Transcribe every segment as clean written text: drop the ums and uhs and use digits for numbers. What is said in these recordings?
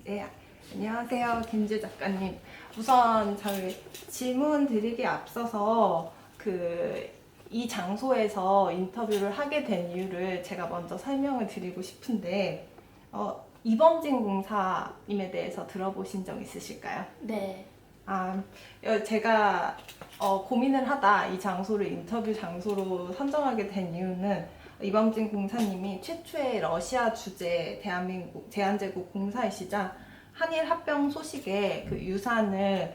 네, 안녕하세요, 김주 작가님. 우선 저희 질문 드리기 앞서서 이 장소에서 인터뷰를 하게 된 이유를 제가 먼저 설명을 드리고 싶은데, 이범진 공사님에 대해서 들어보신 적 있으실까요? 네, 아, 제가 고민을 하다 이 장소를 인터뷰 장소로 선정하게 된 이유는 이범진 공사님이 최초의 러시아 주재 대한민국 제한제국 공사이시자 한일 합병 소식에 그 유산을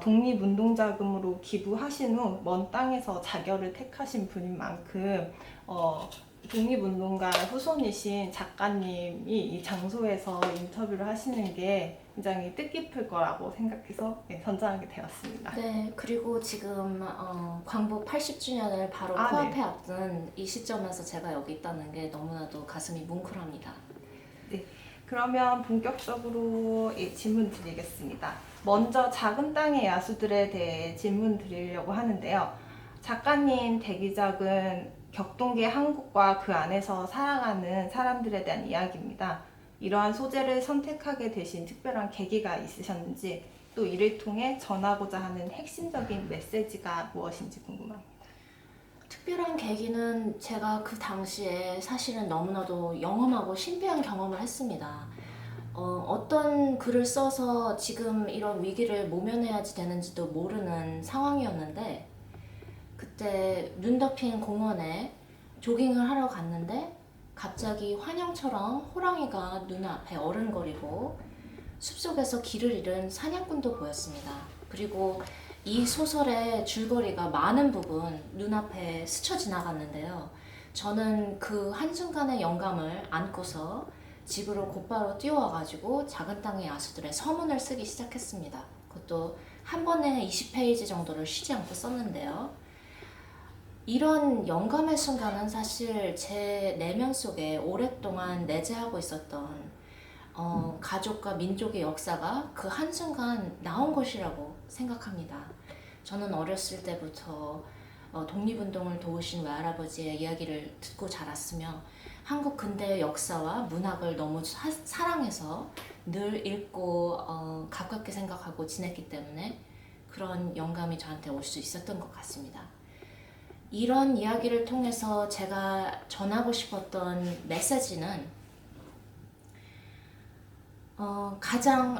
독립운동자금으로 기부하신 후 먼 땅에서 자결을 택하신 분인 만큼 독립운동가 후손이신 작가님이 이 장소에서 인터뷰를 하시는 게 굉장히 뜻깊을 거라고 생각해서 선정하게 되었습니다. 네. 그리고 지금 광복 80주년을 바로 네. 코앞에 앞둔 이 시점에서 제가 여기 있다는 게 너무나도 가슴이 뭉클합니다. 네, 그러면 본격적으로 질문 드리겠습니다. 먼저 작은 땅의 야수들에 대해 질문 드리려고 하는데요. 작가님 대기작은 격동계 한국과 그 안에서 살아가는 사람들에 대한 이야기입니다. 이러한 소재를 선택하게 되신 특별한 계기가 있으셨는지, 또 이를 통해 전하고자 하는 핵심적인 메시지가 무엇인지 궁금합니다. 특별한 계기는 제가 그 당시에 사실은 너무나도 영험하고 신비한 경험을 했습니다. 어떤 글을 써서 지금 이런 위기를 모면해야지 되는지도 모르는 상황이었는데, 그때 눈 덮인 공원에 조깅을 하러 갔는데 갑자기 환영처럼 호랑이가 눈앞에 어른거리고 숲속에서 길을 잃은 사냥꾼도 보였습니다. 그리고 이 소설의 줄거리가 많은 부분 눈앞에 스쳐 지나갔는데요. 저는 그 한순간의 영감을 안고서 집으로 곧바로 뛰어와가지고 작은 땅의 야수들의 서문을 쓰기 시작했습니다. 그것도 한 번에 20페이지 정도를 쉬지 않고 썼는데요. 이런 영감의 순간은 사실 제 내면 속에 오랫동안 내재하고 있었던 가족과 민족의 역사가 그 한순간 나온 것이라고 생각합니다. 저는 어렸을 때부터 독립운동을 도우신 외할아버지의 이야기를 듣고 자랐으며 한국 근대의 역사와 문학을 너무 사랑해서 늘 읽고 가깝게 생각하고 지냈기 때문에 그런 영감이 저한테 올 수 있었던 것 같습니다. 이런 이야기를 통해서 제가 전하고 싶었던 메시지는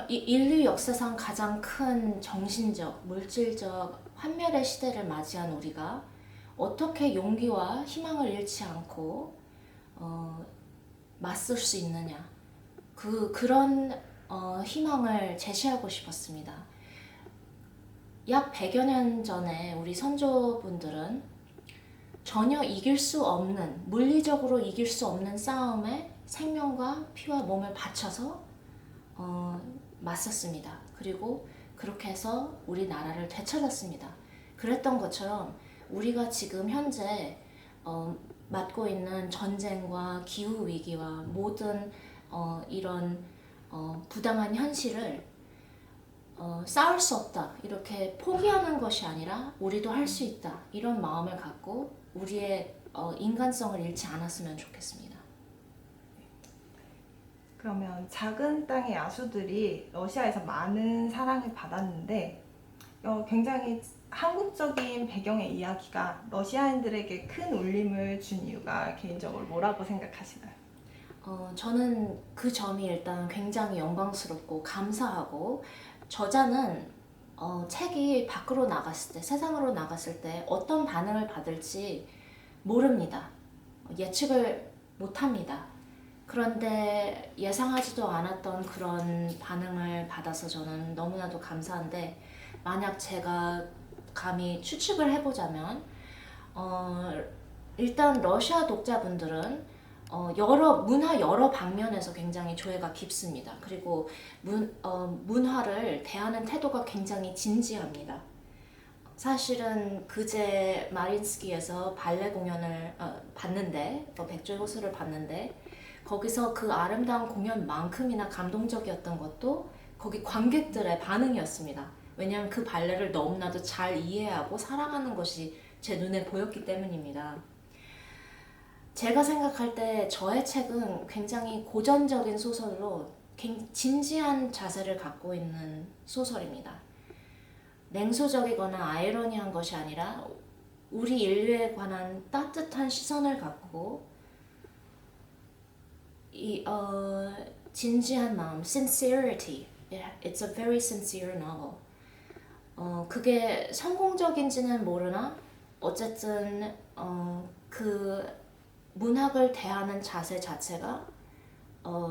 인류 역사상 가장 큰 정신적, 물질적 환멸의 시대를 맞이한 우리가 어떻게 용기와 희망을 잃지 않고 맞설 수 있느냐, 그런 희망을 제시하고 싶었습니다. 약 100여 년 전에 우리 선조분들은 전혀 이길 수 없는, 물리적으로 이길 수 없는 싸움에 생명과 피와 몸을 바쳐서 맞섰습니다. 그리고 그렇게 해서 우리나라를 되찾았습니다. 그랬던 것처럼 우리가 지금 현재 맞고 있는 전쟁과 기후위기와 모든 이런 부당한 현실을 싸울 수 없다, 이렇게 포기하는 것이 아니라 우리도 할 수 있다, 이런 마음을 갖고 우리의 인간성을 잃지 않았으면 좋겠습니다. 그러면 작은 땅의 야수들이 러시아에서 많은 사랑을 받았는데 굉장히 한국적인 배경의 이야기가 러시아인들에게 큰 울림을 준 이유가 개인적으로 뭐라고 생각하시나요? 저는 그 점이 일단 굉장히 영광스럽고 감사하고, 저자는 책이 밖으로 나갔을 때, 세상으로 나갔을 때 어떤 반응을 받을지 모릅니다. 예측을 못합니다. 그런데 예상하지도 않았던 그런 반응을 받아서 저는 너무나도 감사한데, 만약 제가 감히 추측을 해보자면 일단 러시아 독자분들은 문화 여러 방면에서 굉장히 조예가 깊습니다. 그리고 문화를 대하는 태도가 굉장히 진지합니다. 사실은 그제 마린스키에서 발레 공연을 봤는데, 백조의 호수를 봤는데, 거기서 그 아름다운 공연만큼이나 감동적이었던 것도 거기 관객들의 반응이었습니다. 왜냐하면 그 발레를 너무나도 잘 이해하고 사랑하는 것이 제 눈에 보였기 때문입니다. 제가 생각할 때 저의 책은 굉장히 고전적인 소설로 진지한 자세를 갖고 있는 소설입니다. 냉소적이거나 아이러니한 것이 아니라 우리 인류에 관한 따뜻한 시선을 갖고 진지한 마음, sincerity. It's a very sincere novel. 그게 성공적인지는 모르나 어쨌든 그 문학을 대하는 자세 자체가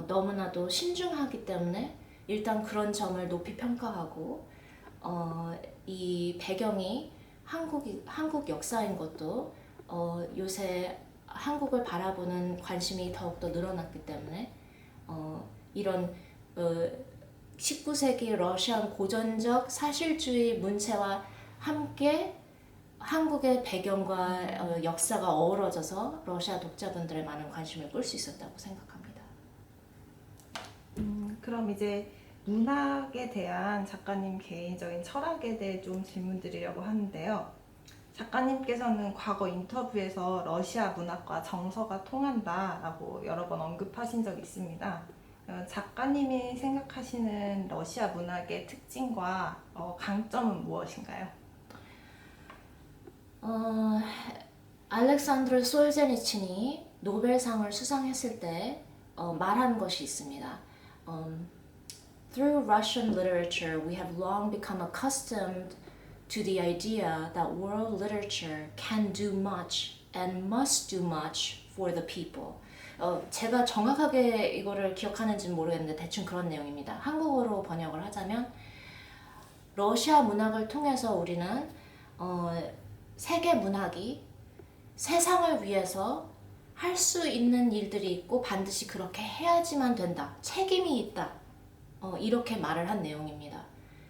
너무나도 신중하기 때문에 일단 그런 점을 높이 평가하고 이 배경이 한국 역사인 것도 요새 한국을 바라보는 관심이 더욱더 늘어났기 때문에 이런 19세기 러시안 고전적 사실주의 문체와 함께 한국의 배경과 역사가 어우러져서 러시아 독자분들의 많은 관심을 끌 수 있었다고 생각합니다. 그럼 이제 문학에 대한 작가님 개인적인 철학에 대해 좀 질문 드리려고 하는데요. 작가님께서는 과거 인터뷰에서 러시아 문학과 정서가 통한다라고 여러 번 언급하신 적이 있습니다. 작가님이 생각하시는 러시아 문학의 특징과 강점은 무엇인가요? 알렉산드르 솔제니친이 노벨상을 수상했을 때 말한 것이 있습니다. Through Russian literature, we have long become accustomed to the idea that world literature can do much and must do much for the people. 제가 정확하게 이거를 기억하는지는 모르겠는데 대충 그런 내용입니다. 한국어로 번역을 하자면 러시아 문학을 통해서 우리는 세계 문학이 세상을 위해서 할 수 있는 일들이 있고 반드시 그렇게 해야지만 된다. 책임이 있다. 이렇게 말을 한 내용입니다.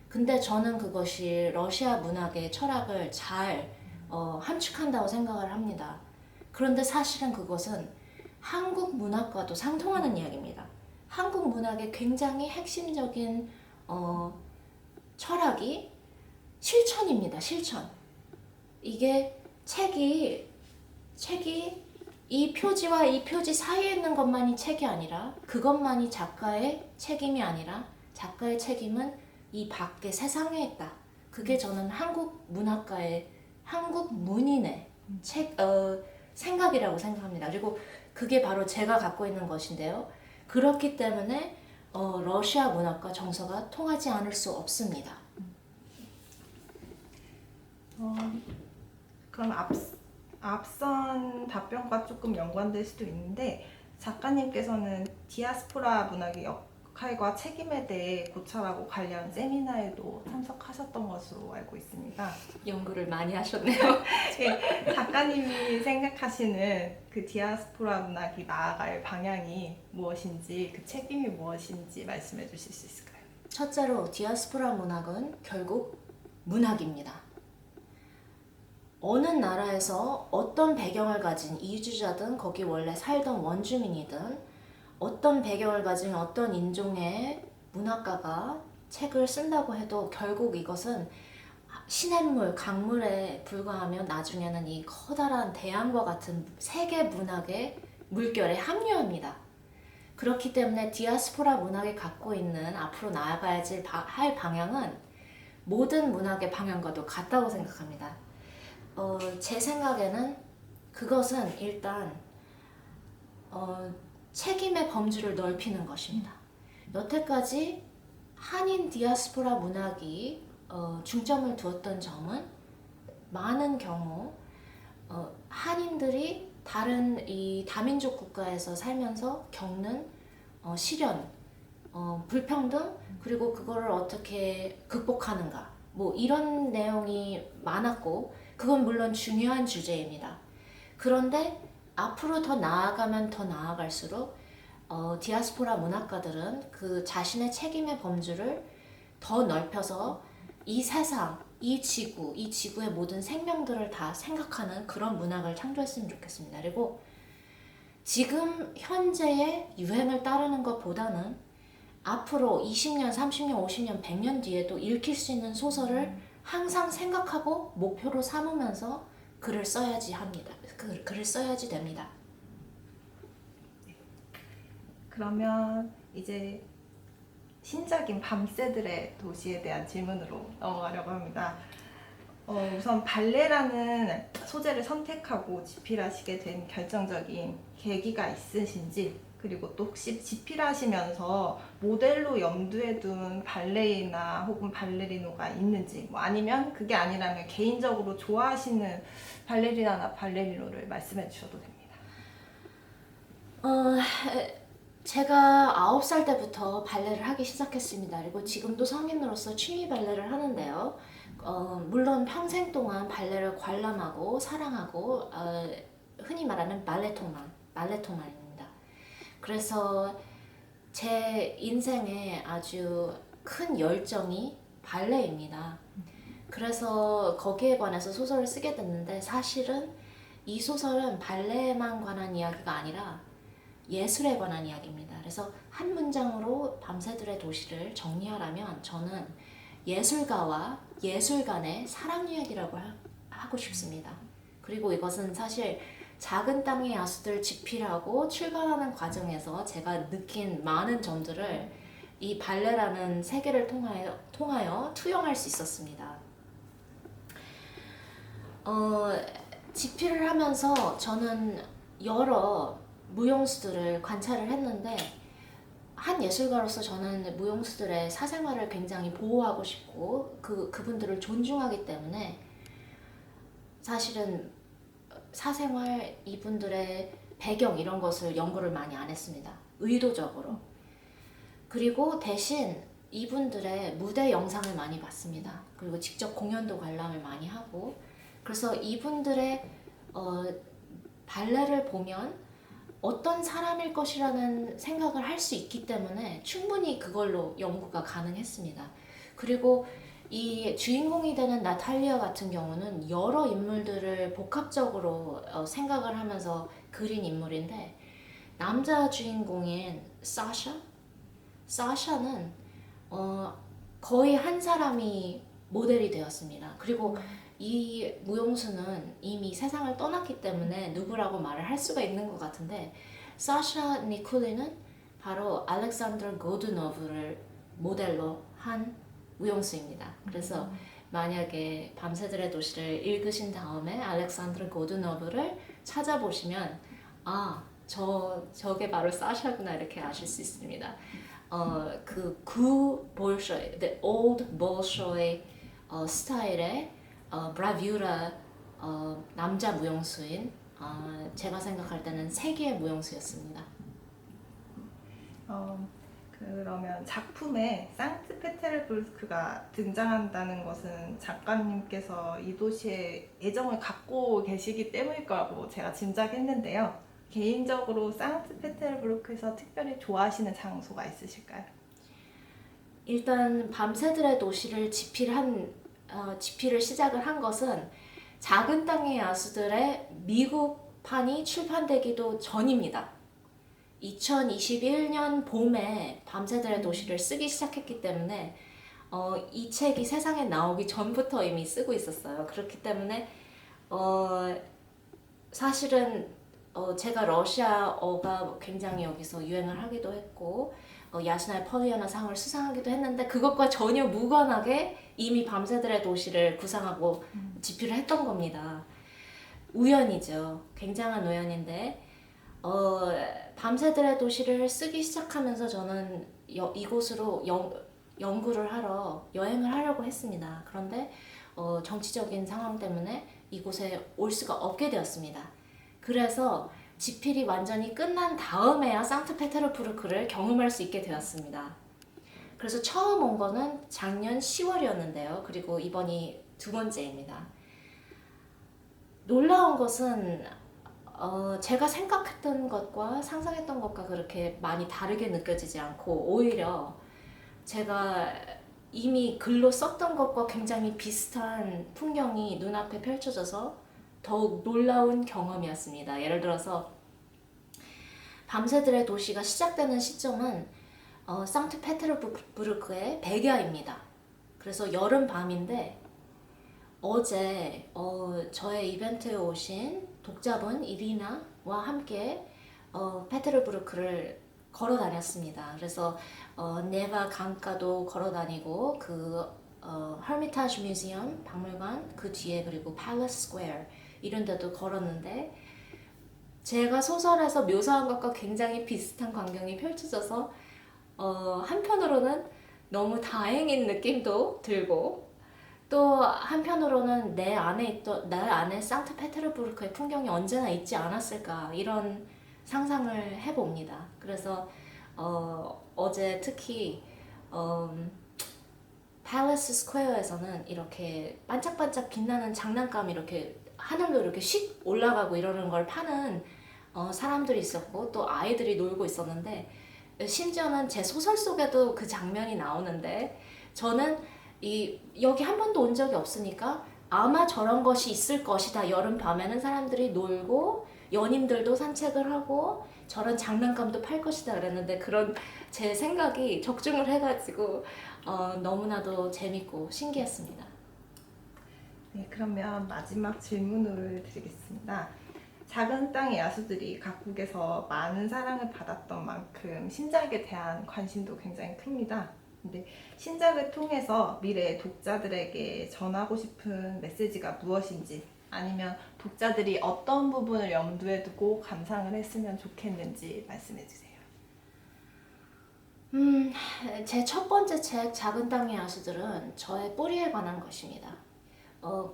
근데 저는 그것이 러시아 문학의 철학을 잘 함축한다고 생각을 합니다. 그런데 사실은 그것은 한국 문학과도 상통하는 이야기입니다. 한국 문학의 굉장히 핵심적인 철학이 실천입니다. 실천. 이게 책이 이 표지와 이 표지 사이에 있는 것만이 책이 아니라 그것만이 작가의 책임이 아니라 작가의 책임은 이 밖의 세상에 있다. 그게 저는 한국 문학가의 한국 문인의 생각이라고 생각합니다. 그리고 그게 바로 제가 갖고 있는 것인데요. 그렇기 때문에 러시아 문학과 정서가 통하지 않을 수 없습니다. 그럼 앞선 답변과 조금 연관될 수도 있는데 작가님께서는 디아스포라 문학의 역할과 책임에 대해 고찰하고 관련 세미나에도 참석하셨던 것으로 알고 있습니다. 연구를 많이 하셨네요. 작가님이 생각하시는 그 디아스포라 문학이 나아갈 방향이 무엇인지 그 책임이 무엇인지 말씀해 주실 수 있을까요? 첫째로 디아스포라 문학은 결국 문학입니다. 어느 나라에서 어떤 배경을 가진 이주자든 거기 원래 살던 원주민이든 어떤 배경을 가진 어떤 인종의 문학가가 책을 쓴다고 해도 결국 이것은 시냇물, 강물에 불과하며 나중에는 이 커다란 대양과 같은 세계 문학의 물결에 합류합니다. 그렇기 때문에 디아스포라 문학이 갖고 있는 앞으로 나아가야지 할 방향은 모든 문학의 방향과도 같다고 생각합니다. 제 생각에는 그것은 일단 책임의 범주를 넓히는 것입니다. 여태까지 한인 디아스포라 문학이 중점을 두었던 점은 많은 경우 한인들이 다른 이 다민족 국가에서 살면서 겪는 시련, 불평등, 그리고 그거를 어떻게 극복하는가 뭐 이런 내용이 많았고 그건 물론 중요한 주제입니다. 그런데 앞으로 더 나아가면 더 나아갈수록 디아스포라 문학가들은 그 자신의 책임의 범주를 더 넓혀서 이 세상, 이 지구의 모든 생명들을 다 생각하는 그런 문학을 창조했으면 좋겠습니다. 그리고 지금 현재의 유행을 따르는 것보다는 앞으로 20년, 30년, 50년, 100년 뒤에도 읽힐 수 있는 소설을 항상 생각하고 목표로 삼으면서 글을 써야지 합니다. 글을 써야지 됩니다. 그러면 이제 신작인 밤새들의 도시에 대한 질문으로 넘어가려고 합니다. 우선 발레라는 소재를 선택하고 집필하시게 된 결정적인 계기가 있으신지, 그리고 또 혹시 집필하시면서 모델로 염두에 둔 발레리나 혹은 발레리노가 있는지, 뭐 아니면 그게 아니라면 개인적으로 좋아하시는 발레리나나 발레리노를 말씀해 주셔도 됩니다. 어, 제가 9살 때부터 발레를 하기 시작했습니다. 그리고 지금도 성인으로서 취미 발레를 하는데요. 물론 평생 동안 발레를 관람하고 사랑하고 흔히 말하는 발레토만입니다. 그래서 제 인생에 아주 큰 열정이 발레입니다. 그래서 거기에 관해서 소설을 쓰게 됐는데, 사실은 이 소설은 발레에만 관한 이야기가 아니라 예술에 관한 이야기입니다. 그래서 한 문장으로 밤새들의 도시를 정리하라면 저는 예술가와 예술 간의 사랑 이야기라고 하고 싶습니다. 그리고 이것은 사실 작은 땅의 야수들 집필하고 출간하는 과정에서 제가 느낀 많은 점들을 이 발레라는 세계를 통하여 투영할 수 있었습니다. 집필을 하면서 저는 여러 무용수들을 관찰을 했는데, 한 예술가로서 저는 무용수들의 사생활을 굉장히 보호하고 싶고 그분들을 존중하기 때문에 사실은 사생활, 이분들의 배경 이런 것을 연구를 많이 안 했습니다. 의도적으로. 그리고 대신 이분들의 무대 영상을 많이 봤습니다. 그리고 직접 공연도 관람을 많이 하고, 그래서 이분들의 발레를 보면 어떤 사람일 것이라는 생각을 할 수 있기 때문에 충분히 그걸로 연구가 가능했습니다. 그리고 이 주인공이 되는 나탈리아 같은 경우는 여러 인물들을 복합적으로 생각을 하면서 그린 인물인데, 남자 주인공인 사샤는 거의 한 사람이 모델이 되었습니다. 그리고 이 무용수는 이미 세상을 떠났기 때문에 누구라고 말을 할 수가 있는 것 같은데, 사샤 니콜리는 바로 알렉산더 고두노브를 모델로 한 무용수입니다. 그래서 만약에 밤새들의 도시를 읽으신 다음에 알렉산더 고두노브를 찾아보시면 저게 바로 사샤구나 이렇게 아실 수 있습니다. 그 볼쇼이, the old Bolshoi 스타일의 브라뷰라 남자 무용수인 제가 생각할 때는 세계의 무용수였습니다. 그러면 작품에 상트페테르부르크가 등장한다는 것은 작가님께서 이 도시에 애정을 갖고 계시기 때문일 거라고 제가 짐작했는데요. 개인적으로 상트페테르부르크에서 특별히 좋아하시는 장소가 있으실까요? 일단 밤새들의 도시를 집필을 시작을 한 것은 작은 땅의 야수들의 미국판이 출판되기도 전입니다. 2021년 봄에 밤새들의 도시를 쓰기 시작했기 때문에 이 책이 세상에 나오기 전부터 이미 쓰고 있었어요. 그렇기 때문에 사실은 제가 러시아어가 굉장히 여기서 유행을 하기도 했고 야시나의 폴리아나 상을 수상하기도 했는데, 그것과 전혀 무관하게 이미 밤새들의 도시를 구상하고 집필을 했던 겁니다. 우연이죠. 굉장한 우연인데 밤새들의 도시를 쓰기 시작하면서 저는 이곳으로 연구를 하러 여행을 하려고 했습니다. 그런데 정치적인 상황 때문에 이곳에 올 수가 없게 되었습니다. 그래서 집필이 완전히 끝난 다음에야 상트페테르부르크를 경험할 수 있게 되었습니다. 그래서 처음 온 거는 작년 10월이었는데요. 그리고 이번이 두 번째입니다. 놀라운 것은 제가 생각했던 것과 상상했던 것과 그렇게 많이 다르게 느껴지지 않고, 오히려 제가 이미 글로 썼던 것과 굉장히 비슷한 풍경이 눈앞에 펼쳐져서 더욱 놀라운 경험이었습니다. 예를 들어서 밤새들의 도시가 시작되는 시점은 상트페테르부르크의 백야입니다. 그래서 여름 밤인데 어제 저의 이벤트에 오신 독자분 이리나와 함께 페테르부르크를 걸어 다녔습니다. 그래서 네바 강가도 걸어 다니고 허미타지 뮤지엄 박물관 그 뒤에 그리고 팔레스 스퀘어 이런 데도 걸었는데 제가 소설에서 묘사한 것과 굉장히 비슷한 광경이 펼쳐져서 한편으로는 너무 다행인 느낌도 들고 또 한편으로는 내 안에 상트페테르부르크의 풍경이 언제나 있지 않았을까 이런 상상을 해봅니다. 그래서 어제 특히 팔레스 스퀘어에서는 이렇게 반짝반짝 빛나는 장난감 이렇게 하늘로 이렇게 씩 올라가고 이러는 걸 파는 사람들이 있었고 또 아이들이 놀고 있었는데 심지어는 제 소설 속에도 그 장면이 나오는데 저는 여기 한 번도 온 적이 없으니까 아마 저런 것이 있을 것이다. 여름 밤에는 사람들이 놀고 연인들도 산책을 하고 저런 장난감도 팔 것이다 그랬는데 그런 제 생각이 적중을 해가지고 너무나도 재밌고 신기했습니다. 네, 그러면 마지막 질문을 드리겠습니다. 작은 땅의 야수들이 각국에서 많은 사랑을 받았던 만큼 신작에 대한 관심도 굉장히 큽니다. 근데 신작을 통해서 미래 독자들에게 전하고 싶은 메시지가 무엇인지 아니면 독자들이 어떤 부분을 염두에 두고 감상을 했으면 좋겠는지 말씀해 주세요. 제 첫 번째 책 작은 땅의 야수들은 저의 뿌리에 관한 것입니다.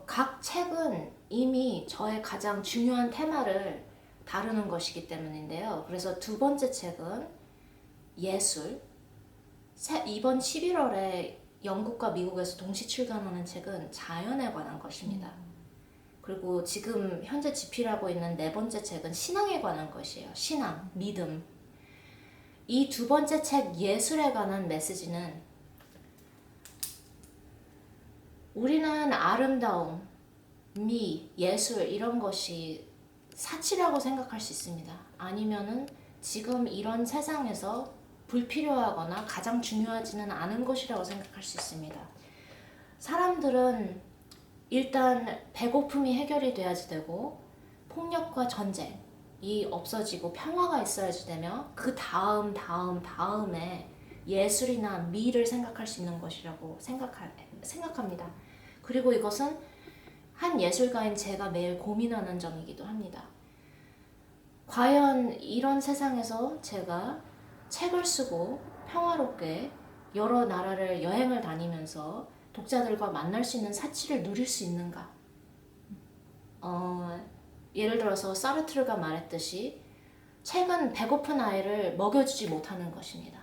각 책은 이미 저의 가장 중요한 테마를 다루는 것이기 때문인데요. 그래서 두 번째 책은 예술, 이번 11월에 영국과 미국에서 동시 출간하는 책은 자연에 관한 것입니다. 그리고 지금 현재 집필하고 있는 네 번째 책은 신앙에 관한 것이에요. 신앙, 믿음. 이 두 번째 책 예술에 관한 메시지는 우리는 아름다움, 미, 예술 이런 것이 사치라고 생각할 수 있습니다. 아니면은 지금 이런 세상에서 불필요하거나 가장 중요하지는 않은 것이라고 생각할 수 있습니다. 사람들은 일단 배고픔이 해결이 돼야지 되고 폭력과 전쟁이 없어지고 평화가 있어야지 되며 그 다음에 예술이나 미를 생각할 수 있는 것이라고 생각합니다. 그리고 이것은 한 예술가인 제가 매일 고민하는 점이기도 합니다. 과연 이런 세상에서 제가 책을 쓰고 평화롭게 여러 나라를 여행을 다니면서 독자들과 만날 수 있는 사치를 누릴 수 있는가? 예를 들어서 사르트르가 말했듯이 책은 배고픈 아이를 먹여주지 못하는 것입니다.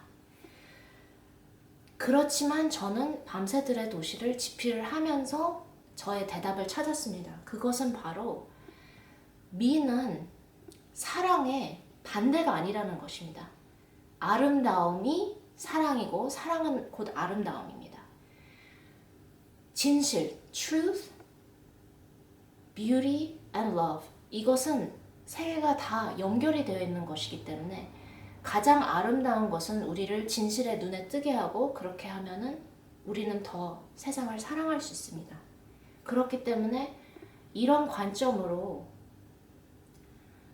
그렇지만 저는 밤새들의 도시를 집필을 하면서 저의 대답을 찾았습니다. 그것은 바로 미는 사랑의 반대가 아니라는 것입니다. 아름다움이 사랑이고 사랑은 곧 아름다움입니다. 진실, truth, beauty and love 이것은 세 개가 다 연결이 되어 있는 것이기 때문에 가장 아름다운 것은 우리를 진실의 눈에 뜨게 하고 그렇게 하면은 우리는 더 세상을 사랑할 수 있습니다. 그렇기 때문에 이런 관점으로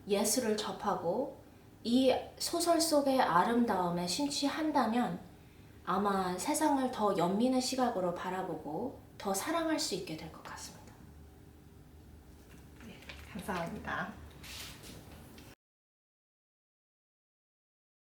예술을 접하고 이 소설 속의 아름다움에 심취한다면 아마 세상을 더 연민의 시각으로 바라보고 더 사랑할 수 있게 될 것 같습니다. 네, 감사합니다.